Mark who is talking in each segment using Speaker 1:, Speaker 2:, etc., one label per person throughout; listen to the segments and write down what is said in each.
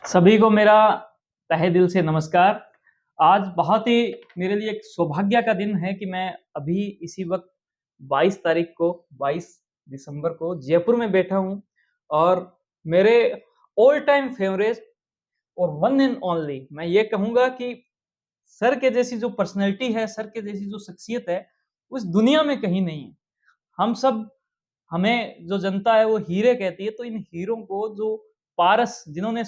Speaker 1: सभी को मेरा तहे दिल से नमस्कार। आज बहुत ही मेरे लिए एक सौभाग्य का दिन है कि मैं अभी इसी वक़्त 22 तारीख को 22 दिसंबर को जयपुर में बैठा हूँ और मेरे ऑल टाइम फ़ेवरेट और वन एंड ओनली मैं ये कहूँगा कि सर के जैसी जो पर्सनैलिटी है, सर के जैसी जो शख्सियत है, उस दुनिया में कहीं नहीं है। हम सब हमें जो जनता है वो हीरे कहती है, तो इन हीरों को जो पारस जिन्होंने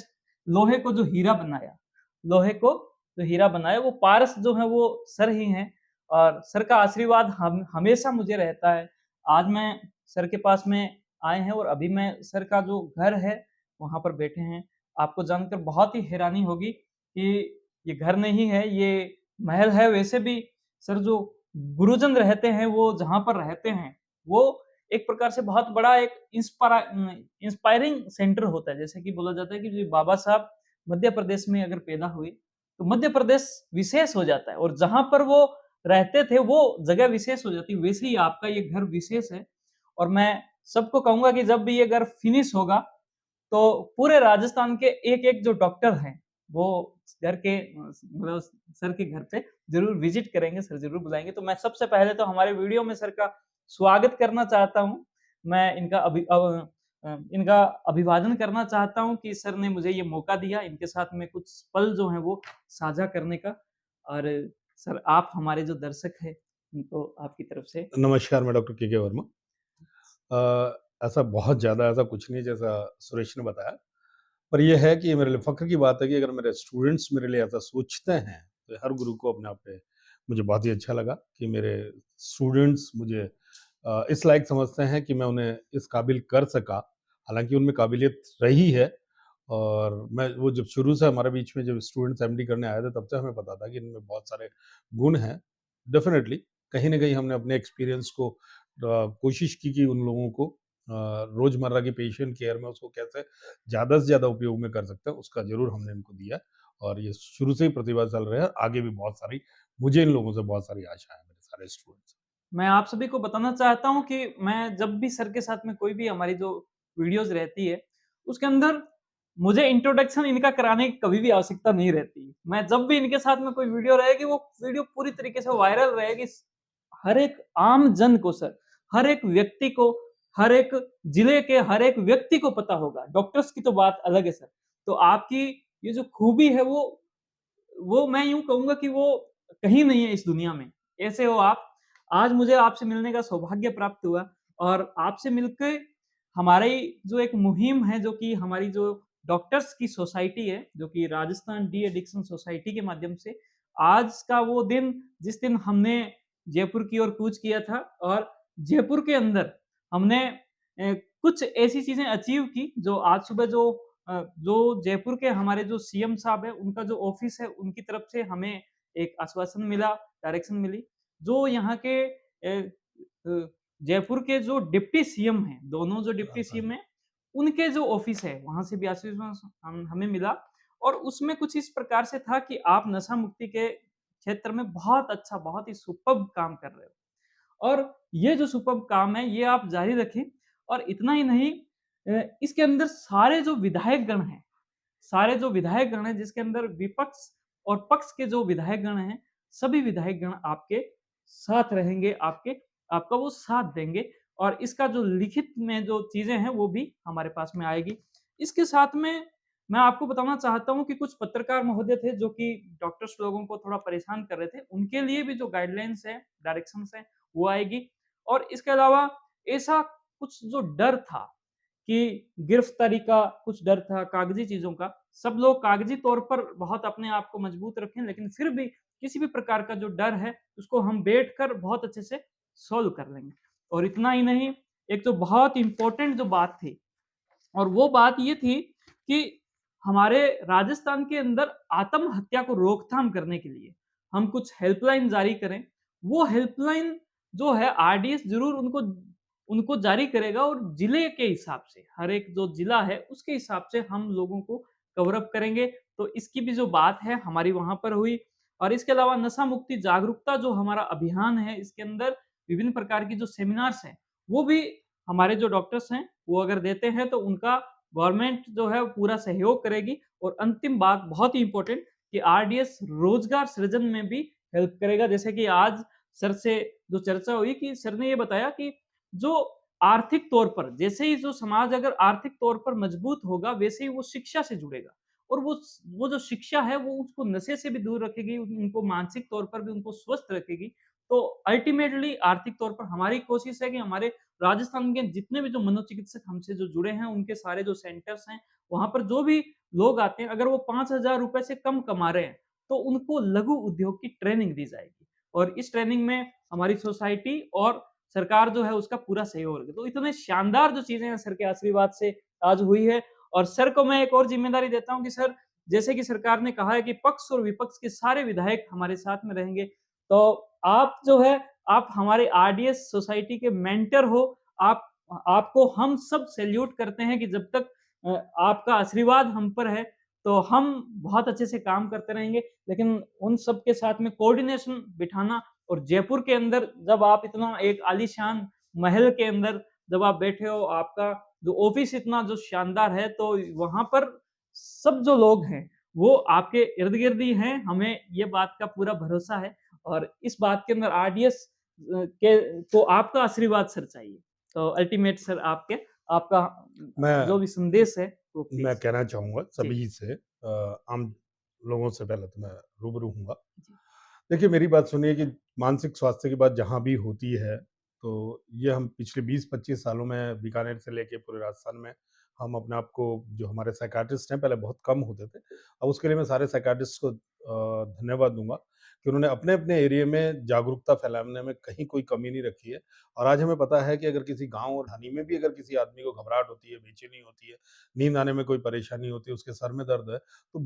Speaker 1: लोहे को जो हीरा बनाया, लोहे को जो हीरा बनाया वो पारस जो है वो सर ही हैं और सर का आशीर्वाद हम हमेशा मुझे रहता है। आज मैं सर के पास में आए हैं और अभी मैं सर का जो घर है, वहाँ पर बैठे हैं। आपको जानकर बहुत ही हैरानी होगी कि ये घर नहीं है, ये महल है। वैसे भी सर जो गुरुजन रहते हैं, वो जहाँ पर रहते हैं, वो एक प्रकार से बहुत बड़ा एक इंस्पायरिंग सेंटर होता है। जैसे कि बोला जाता है कि जी बाबा साहब मध्य प्रदेश में अगर पैदा हुए, तो मध्य प्रदेश विशेष हो जाता है और जहाँ पर वो रहते थे, वो जगह विशेष हो जाती है। वैसे ही आपका ये घर विशेष है और मैं सबको कहूँगा कि जब भी ये घर फिनिश होगा, तो पूरे राजस्थान के एक-एक जो डॉक्टर हैं, वो घर के मतलब सर के घर पे ज़रूर विज़िट करेंगे, सर ज़रूर बुलाएँगे। तो मैं सबसे पहले तो हमारे वीडियो में सर का स्वागत करना चाहता हूँ। मैं इनका अभिवादन करना चाहता हूँ कि सर ने मुझे ये मौका दिया, इनके साथ में कुछ पल जो हैं वो साझा करने का। और सर आप हमारे जो दर्शक हैं, उनको आपकी तरफ से
Speaker 2: नमस्कार, मैं डॉक्टर के वर्मा। ऐसा बहुत ज़्यादा ऐसा कुछ नहीं है जैसा सुरेश ने बताया, पर ये है कि ये मेरे लिए फ़ख्र की बात है कि अगर मेरे स्टूडेंट्स मेरे लिए ऐसा सोचते हैं, तो हर गुरु को अपने आप पे मुझे बहुत ही अच्छा लगा कि मेरे स्टूडेंट्स मुझे इस लायक समझते हैं कि मैं उन्हें इस काबिल कर सका। हालाँकि उनमें काबिलियत रही है और मैं वो जब शुरू से हमारे बीच में जब स्टूडेंट्स एमडी करने आए थे, तब से हमें पता था कि इनमें बहुत सारे गुण हैं। डेफ़िनेटली कहीं न कहीं हमने अपने एक्सपीरियंस को कोशिश की कि उन लोगों को रोज़मर्रा की पेशेंट केयर में उसको कैसे ज़्यादा से ज़्यादा उपयोग में कर सकते हैं, उसका ज़रूर हमने इनको दिया और ये शुरू से ही प्रतिभा चल रहा है। आगे भी बहुत सारी मुझे इन लोगों से बहुत सारी आशा है, मेरे सारे स्टूडेंट्स।
Speaker 1: मैं आप सभी को बताना चाहता हूँ कि मैं जब भी सर के साथ में कोई भी हमारी जो वीडियोज़ रहती है, उसके अंदर मुझे इंट्रोडक्शन इनका कराने की कभी भी आवश्यकता नहीं रहती। मैं जब भी इनके साथ में कोई वीडियो रहेगी, वो वीडियो पूरी तरीके से वायरल रहेगी। हर एक आम जन को सर, हर एक व्यक्ति को, हर एक जिले के हर एक व्यक्ति को पता होगा। डॉक्टर्स की तो बात अलग है सर। तो आपकी ये जो खूबी है वो मैं यूँ कहूँगा कि वो कहीं नहीं है इस दुनिया में। ऐसे हो आप। आज मुझे आपसे मिलने का सौभाग्य प्राप्त हुआ और आपसे मिलके हमारी जो एक मुहिम है, जो कि हमारी जो डॉक्टर्स की सोसाइटी है, जो कि राजस्थान डी एडिक्शन सोसाइटी के माध्यम से आज का वो दिन जिस दिन हमने जयपुर की ओर कूच किया था और जयपुर के अंदर हमने कुछ ऐसी चीज़ें अचीव की जो आज सुबह जो जयपुर के हमारे जो सीएम साहब हैं, उनका जो ऑफ़िस है, उनकी तरफ से हमें एक आश्वासन मिला, डायरेक्शन मिली, जो यहाँ के जयपुर के जो डिप्टी सीएम हैं, दोनों जो डिप्टी
Speaker 2: हाँ
Speaker 1: सीएम
Speaker 2: जी।
Speaker 1: हैं, उनके जो ऑफ़िस है, वहाँ से भी आशीर्वाद हमें मिला और उसमें कुछ इस प्रकार से था कि आप नशा मुक्ति के क्षेत्र में बहुत अच्छा, बहुत ही सुपर्ब काम कर रहे हो और ये जो सुपर्ब काम है, ये आप जारी रखें और इतना ही नहीं इसके अंदर सारे जो विधायक गण हैं, सारे जो विधायक गण हैं जिसके अंदर विपक्ष और पक्ष के जो विधायक गण हैं, सभी विधायक गण आपके साथ रहेंगे, आपका वो साथ देंगे और इसका जो लिखित में जो चीज़ें हैं, वो भी हमारे पास में आएगी। इसके साथ में मैं आपको बताना चाहता हूँ कि कुछ पत्रकार महोदय थे जो कि डॉक्टर्स लोगों को थोड़ा परेशान कर रहे थे, उनके लिए भी जो गाइडलाइंस हैं, डायरेक्शंस हैं, वो आएगी और इसके अलावा ऐसा कुछ जो डर था कि गिरफ्तारी का कुछ डर था, कागज़ी चीज़ों का। सब लोग कागज़ी तौर पर बहुत अपने आप को मजबूत रखें, लेकिन फिर भी किसी भी प्रकार का जो डर है, उसको हम बैठकर बहुत अच्छे से सॉल्व कर लेंगे। और इतना ही नहीं, एक तो बहुत इम्पोर्टेंट जो बात थी और वो बात ये थी कि हमारे राजस्थान के अंदर आत्महत्या को रोकथाम करने के लिए हम कुछ हेल्पलाइन जारी करें। वो हेल्पलाइन जो है आरडीएस ज़रूर उनको उनको जारी करेगा और जिले के हिसाब से, हर एक जो जिला है उसके हिसाब से हम लोगों को कवर अप करेंगे। तो इसकी भी जो बात है हमारी वहाँ पर हुई और इसके अलावा नशा मुक्ति जागरूकता जो हमारा अभियान है, इसके अंदर विभिन्न प्रकार की जो सेमिनार्स हैं, वो भी हमारे जो डॉक्टर्स हैं, वो अगर देते हैं तो उनका गवर्नमेंट जो है वो पूरा सहयोग करेगी। और अंतिम बात बहुत ही इम्पोर्टेंट कि आरडीएस रोजगार सृजन में भी हेल्प करेगा। जैसे कि आज सर से जो चर्चा हुई कि सर ने ये बताया कि जो आर्थिक तौर पर जैसे ही जो समाज अगर आर्थिक तौर पर मजबूत होगा, वैसे ही वो शिक्षा से जुड़ेगा और वो जो शिक्षा है वो उसको नशे से भी दूर रखेगी, उनको मानसिक तौर पर भी उनको स्वस्थ रखेगी। तो अल्टीमेटली आर्थिक तौर पर हमारी कोशिश है कि हमारे राजस्थान के जितने भी जो मनोचिकित्सक हमसे जो जुड़े हैं, उनके सारे जो सेंटर्स हैं, वहाँ पर जो भी लोग आते हैं, अगर वो 5,000 रुपए से कम कमा रहे हैं, तो उनको लघु उद्योग की ट्रेनिंग दी जाएगी। और इस ट्रेनिंग में हमारी सोसाइटी और सरकार जो है उसका पूरा सहयोग रखे। तो इतने शानदार जो चीज़ें हैं सर के आशीर्वाद से आज हुई है। और सर को मैं एक और ज़िम्मेदारी देता हूँ कि सर जैसे कि सरकार ने कहा है कि पक्ष और विपक्ष के सारे विधायक हमारे साथ में रहेंगे। तो आप जो है आप हमारे आरडीएस सोसाइटी के मेंटर हो। आप आपको हम सब सैल्यूट करते हैं कि जब तक आपका आशीर्वाद हम पर है, तो हम बहुत अच्छे से काम करते रहेंगे। लेकिन उन सब के साथ में कोऑर्डिनेशन बिठाना और जयपुर के अंदर जब आप इतना एक आलीशान महल के अंदर जब आप बैठे हो, आपका जो ऑफिस इतना जो शानदार है, तो वहाँ पर सब जो लोग हैं, वो आपके इर्द-गिर्द ही हैं। हमें ये बात का पूरा भरोसा है और इस बात के अंदर आरडीएस के को आपका आशीर्वाद सर चाहिए। तो अल्टीमेट सर आपका जो
Speaker 2: मैं
Speaker 1: भी संदेश है, वो
Speaker 2: मैं
Speaker 1: प्लीज़।
Speaker 2: कहना चाहूँगा
Speaker 1: जी,
Speaker 2: सभी से आम लोगों से पहले तो मैं रूबरू हूँगा।
Speaker 1: जी,
Speaker 2: देखिए मेरी बात सुनिए कि मानसिक स्वास्थ्य की बात जहाँ भी होती है, तो ये हम पिछले 20-25 सालों में बीकानेर से लेके पूरे राजस्थान में हम अपने आप को जो हमारे साइकियाट्रिस्ट हैं, पहले बहुत कम होते थे। अब उसके लिए मैं सारे साइकियाट्रिस्ट को धन्यवाद दूँगा कि उन्होंने अपने-अपने एरिया में जागरूकता फैलाने में कहीं कोई कमी नहीं रखी है। और आज हमें पता है कि अगर किसी गाँव और ढाणी में भी अगर किसी आदमी को घबराहट होती है, बेचैनी होती है, नींद आने में कोई परेशानी होती है, उसके सर में दर्द है, तो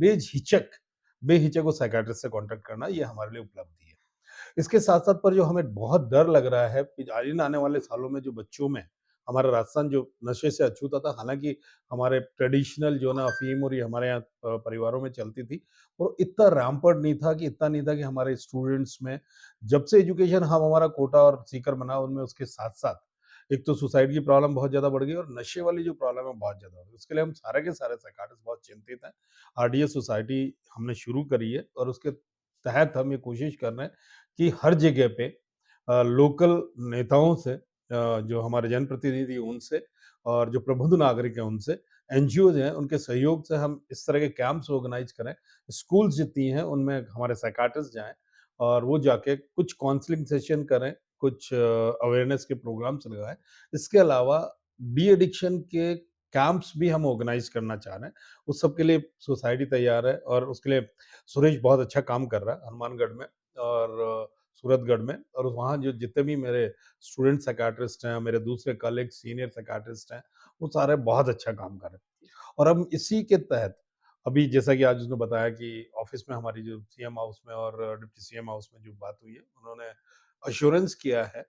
Speaker 2: बेहिचक वो साइकियाट्रिस्ट से कॉन्टैक्ट करना ये हमारे लिए उपलब्धि है। इसके साथ-साथ पर जो हमें बहुत डर लग रहा है कि इन आने वाले सालों में जो बच्चों में हमारा राजस्थान जो नशे से अछूता था, हालाँकि हमारे ट्रेडिशनल जो है ना अफ़ीम और ये हमारे यहाँ परिवारों में चलती थी, वो इतना रैम्पर्ट नहीं था कि इतना नहीं था कि हमारे स्टूडेंट्स में जब से एजुकेशन हमारा कोटा और सीकर बना उनमें उसके साथ-साथ एक तो सुसाइड की प्रॉब्लम बहुत ज़्यादा बढ़ गई और नशे वाली जो प्रॉब्लम है बहुत ज़्यादा हो गई। उसके लिए हम सारे के सारे साइकियाट्रिस्ट बहुत चिंतित हैं। आरडीएस सोसाइटी हमने शुरू करी है और उसके तहत हम ये कोशिश कर रहे हैं कि हर जगह पे लोकल नेताओं से जो हमारे जनप्रतिनिधि हैं उनसे और जो प्रबुद्ध नागरिक हैं उनसे, एनजीओज़ हैं उनके सहयोग से हम इस तरह के कैंप्स ऑर्गेनाइज़ करें। स्कूल्स जितनी हैं उनमें हमारे साइकियाट्रिस्ट जाएँ और वो जाके कुछ काउंसलिंग सेशन करें, कुछ अवेयरनेस के प्रोग्राम्स लगाएँ। इसके अलावा डी एडिक्शन के कैंप्स भी हम ऑर्गेनाइज़ करना चाह रहे हैं। उस सब के लिए सोसाइटी तैयार है और उसके लिए सुरेश बहुत अच्छा काम कर रहा है हनुमानगढ़ में और सूरतगढ़ में और वहाँ जो जितने भी मेरे स्टूडेंट साइकियाट्रिस्ट हैं, मेरे दूसरे कलीग सीनियर साइकियाट्रिस्ट हैं, वो सारे बहुत अच्छा काम कर रहे हैं। और हम इसी के तहत अभी जैसा कि आज उसने बताया कि ऑफ़िस में हमारी जो सीएम हाउस में और डिप्टी सीएम हाउस में जो बात हुई है, उन्होंने एश्योरेंस किया है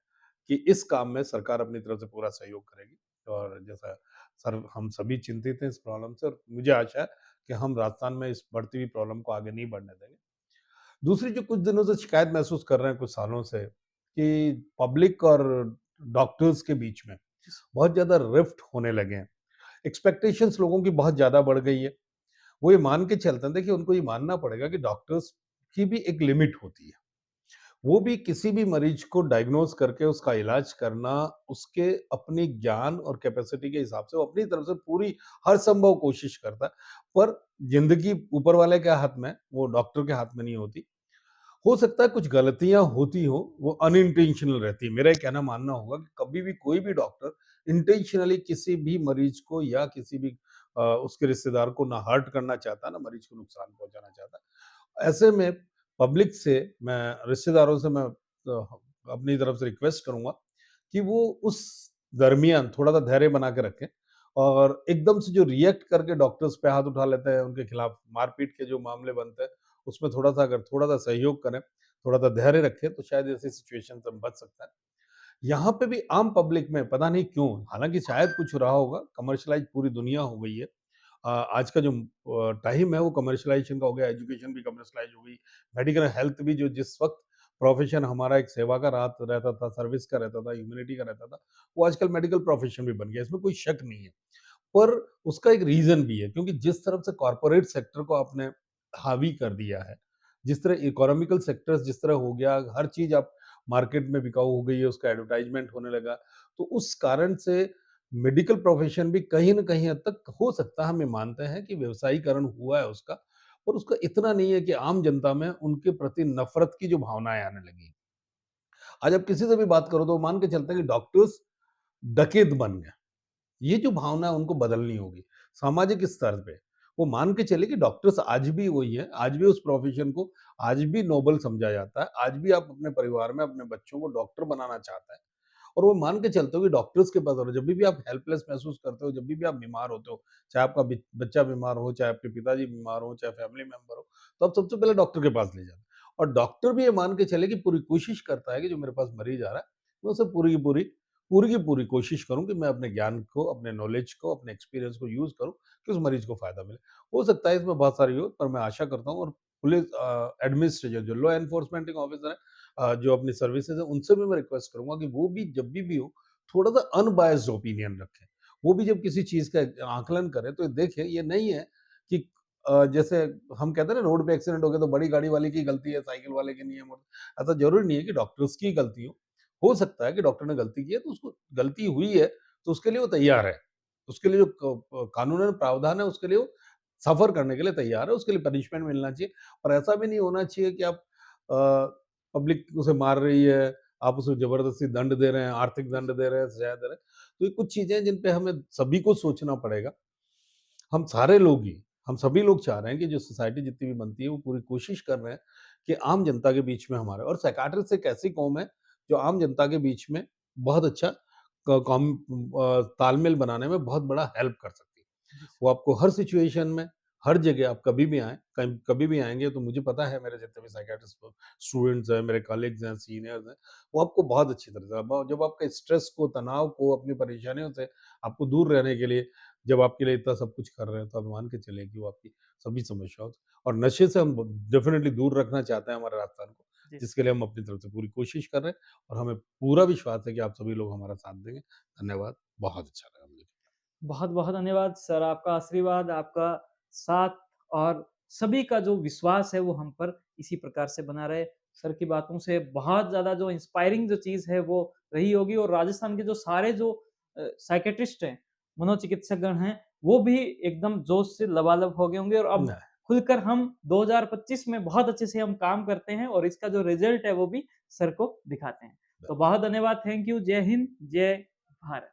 Speaker 2: कि इस काम में सरकार अपनी तरफ से पूरा सहयोग करेगी और जैसा सर हम सभी चिंतित हैं इस प्रॉब्लम से और मुझे आशा है कि हम राजस्थान में इस बढ़ती हुई प्रॉब्लम को आगे नहीं बढ़ने देंगे। दूसरी जो कुछ दिनों से शिकायत महसूस कर रहे हैं कुछ सालों से कि पब्लिक और डॉक्टर्स के बीच में बहुत ज़्यादा रिफ्ट होने लगे हैं। एक्सपेक्टेशंस लोगों की बहुत ज़्यादा बढ़ गई है। वो ये मान के चलते हैं देखिए उनको ये मानना पड़ेगा कि डॉक्टर्स की भी एक लिमिट होती है। वो भी किसी भी मरीज को डायग्नोज करके उसका इलाज करना उसके अपने ज्ञान और कैपेसिटी के हिसाब से वो अपनी तरफ से पूरी हर संभव कोशिश करता है। पर ज़िंदगी ऊपर वाले के हाथ में, वो डॉक्टर के हाथ में नहीं होती। हो सकता है कुछ गलतियाँ होती हों, वो अनइंटेंशनल रहती है। मेरा ये कहना मानना होगा कि कभी भी कोई भी डॉक्टर इंटेंशनली किसी भी मरीज को या किसी भी उसके रिश्तेदार को ना हर्ट करना चाहता, ना मरीज को नुकसान पहुँचाना चाहता। ऐसे में पब्लिक से मैं रिश्तेदारों से मैं अपनी तरफ से रिक्वेस्ट करूँगा कि वो उस दरमियान थोड़ा-सा धैर्य बना के रखें और एकदम से जो रिएक्ट करके डॉक्टर्स पे हाथ उठा लेते हैं, उनके खिलाफ मारपीट के जो मामले बनते हैं, उसमें थोड़ा-सा अगर थोड़ा-सा सहयोग करें, थोड़ा-सा धैर्य रखें, तो शायद ऐसी सिचुएशन से हम बच सकते हैं। यहाँ पे भी आम पब्लिक में पता नहीं क्यों, हालाँकि शायद कुछ रहा होगा, कमर्शियलाइज़ पूरी दुनिया हो गई है। आज का जो टाइम है वो कमर्शियलाइज़ेशन का हो गया, एजुकेशन भी कमर्शियलाइज़ हो गई, मेडिकल हेल्थ भी जो जिस वक़्त प्रोफ़ेशन हमारा एक सेवा का रात रहता था, सर्विस का रहता था, ह्यूमैनिटी का रहता था, वो आजकल मेडिकल प्रोफ़ेशन भी बन गया, इसमें कोई शक नहीं है। पर उसका एक रीज़न भी है, क्योंकि जिस तरफ से कॉर्पोरेट सेक्टर को आपने हावी कर दिया है, जिस तरह इकोनॉमिकल सेक्टर्स जिस तरह हो गया, हर चीज़ आप मार्केट में बिकाऊ हो गई है, उसका एडवर्टाइज़मेंट होने लगा, तो उस कारण से मेडिकल प्रोफ़ेशन भी कहीं न कहीं हद तक हो सकता है, हम ये मानते हैं कि व्यवसायीकरण हुआ है उसका, पर उसका इतना नहीं है कि आम जनता में उनके प्रति नफ़रत की जो भावनाएँ आने लगी। आज आप किसी से भी बात करो तो वो मान के चलते हैं कि डॉक्टर्स डकैत बन गए। ये जो भावना है उनको बदलनी होगी, सामाजिक स्तर पे। वो मान के चले कि डॉक्टर्स आज भी वही हैं, आज भी उस प्रोफ़ेशन को आज भी नोबल समझा जाता है, आज भी आप अपने परिवार में अपने बच्चों को डॉक्टर बनाना चाहते हैं। और वो मान के चलते हो कि डॉक्टर्स के पास और जब भी आप हेल्पलेस महसूस करते हो, जब भी आप बीमार होते हो, चाहे आपका बच्चा बीमार हो, चाहे आपके पिताजी बीमार हो, चाहे फैमिली मेंबर हो, तो आप सबसे पहले डॉक्टर के पास ले जाते हैं। और डॉक्टर भी ये मान के चले कि पूरी कोशिश करता है कि जो मेरे पास मरीज़ आ रहा है, मैं उसे पूरी की पूरी कोशिश करूँ कि मैं अपने ज्ञान को, अपने नॉलेज को, अपने एक्सपीरियंस को यूज़ करूँ कि उस मरीज़ को फ़ायदा मिले। हो सकता है इसमें बहुत सारी हो, पर मैं आशा करता हूँ और पुलिस एडमिनिस्ट्रेशन जो लॉ एनफोर्समेंट ऑफिसर है, जो अपनी सर्विसेज़ है, उनसे भी मैं रिक्वेस्ट करूँगा कि वो भी जब भी हो, थोड़ा-सा अनबायस्ड ओपिनियन रखें। वो भी जब किसी चीज़ का आकलन करें, तो देखें ये नहीं है कि जैसे हम कहते हैं ना रोड पे एक्सीडेंट हो गया तो बड़ी गाड़ी वाले की गलती है, साइकिल वाले की नहीं है। ऐसा ज़रूरी नहीं है कि डॉक्टर्स की गलती हो। हो सकता है कि डॉक्टर ने गलती की है, तो उसको गलती हुई है, तो उसके लिए वो तैयार है। उसके लिए जो कानूनन प्रावधान है, उसके लिए वो सफ़र करने के लिए तैयार है, उसके लिए पनिशमेंट मिलना चाहिए। और ऐसा भी नहीं होना चाहिए कि आप पब्लिक उसे मार रही है, आप उसे ज़बरदस्ती दंड दे रहे हैं, आर्थिक दंड दे रहे हैं, सज़ा दे रहे हैं। तो ये कुछ चीज़ें हैं जिन पे हमें सभी को सोचना पड़ेगा। हम सारे लोग ही, हम सभी लोग चाह रहे हैं कि जो सोसाइटी जितनी भी बनती है, वो पूरी कोशिश कर रहे हैं कि आम जनता के बीच में हमारा और साइकियाट्रिस्ट एक ऐसी कौम है, जो आम जनता के बीच में बहुत अच्छा तालमेल बनाने में बहुत बड़ा हेल्प कर सकती है।
Speaker 1: जी, सर।
Speaker 2: वो आपको हर सिचुएशन में, हर जगह आप कभी भी आएँ, कभी भी आएँगे तो मुझे पता है मेरे जितने भी साइकियाट्रिस्ट स्टूडेंट्स हैं, मेरे कलीग्स हैं, सीनियर्स हैं, वो आपको बहुत अच्छी तरह से अब जब आपके स्ट्रेस को, तनाव को, अपनी परेशानियों से आपको दूर रहने के लिए जब आपके लिए इतना सब कुछ कर रहे हैं, तो आप मान के चलें कि वो आपकी सभी समस्याओं से और नशे से हम डेफ़िनिटली दूर रखना चाहते हैं हमारे राजस्थान को,
Speaker 1: जी,
Speaker 2: जिसके लिए हम अपनी तरफ से पूरी कोशिश कर रहे हैं और हमें पूरा विश्वास है कि आप सभी लोग हमारा साथ देंगे। धन्यवाद, बहुत अच्छा लगा मुझे।
Speaker 1: बहुत-बहुत धन्यवाद सर, आपका आशीर्वाद, आपका साथ और सभी का जो विश्वास है वो हम पर इसी प्रकार से बना रहे। सर की बातों से बहुत ज़्यादा जो इंस्पायरिंग जो चीज़ है वो रही होगी और राजस्थान के जो सारे जो साइकियाट्रिस्ट हैं, मनोचिकित्सकगण हैं, वो भी एकदम जोश से लबालब हो गए होंगे और अब
Speaker 2: न
Speaker 1: खुलकर हम 2025 में बहुत अच्छे से हम काम करते हैं और इसका जो रिज़ल्ट है वो भी सर को दिखाते हैं। तो बहुत धन्यवाद, थैंक यू, जय हिंद, जय भारत।